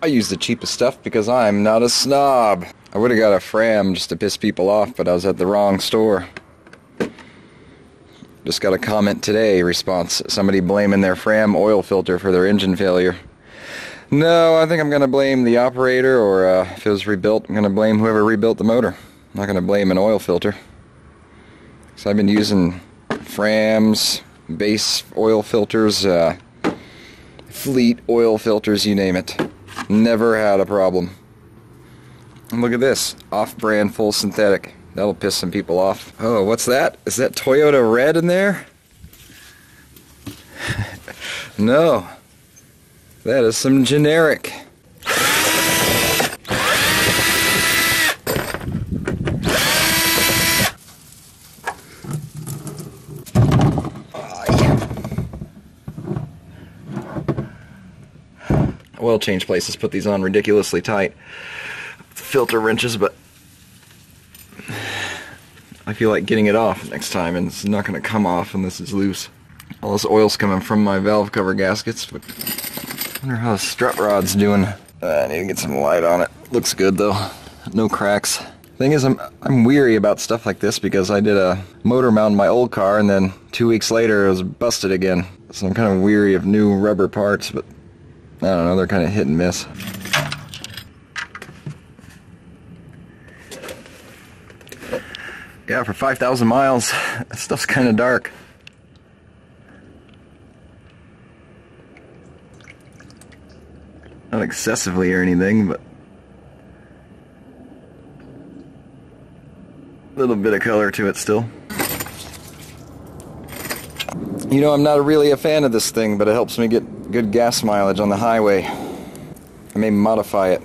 I use the cheapest stuff because I'm not a snob. I would have got a Fram just to piss people off, but I was at the wrong store. Just got a comment today, response. Somebody blaming their Fram oil filter for their engine failure. No, I think I'm going to blame the operator, or if it was rebuilt, I'm going to blame whoever rebuilt the motor. I'm not going to blame an oil filter. So I've been using Frams, base oil filters, fleet oil filters, you name it. Never had a problem. And look at this, off-brand full synthetic. That'll piss some people off. Oh, what's that? Is that Toyota red in there? No. That is some generic. Oil change places put these on ridiculously tight. Filter wrenches, but I feel like getting it off next time, and it's not going to come off unless it's loose. All this oil's coming from my valve cover gaskets, but I wonder how the strut rod's doing. I need to get some light on it. Looks good though. No cracks. Thing is, I'm weary about stuff like this because I did a motor mount in my old car, and then 2 weeks later it was busted again. So I'm kind of weary of new rubber parts, but I don't know, they're kind of hit and miss. Yeah, for 5,000 miles, that stuff's kind of dark. Not excessively or anything, but a little bit of color to it still. You know, I'm not really a fan of this thing, but it helps me get good gas mileage on the highway. I may modify it.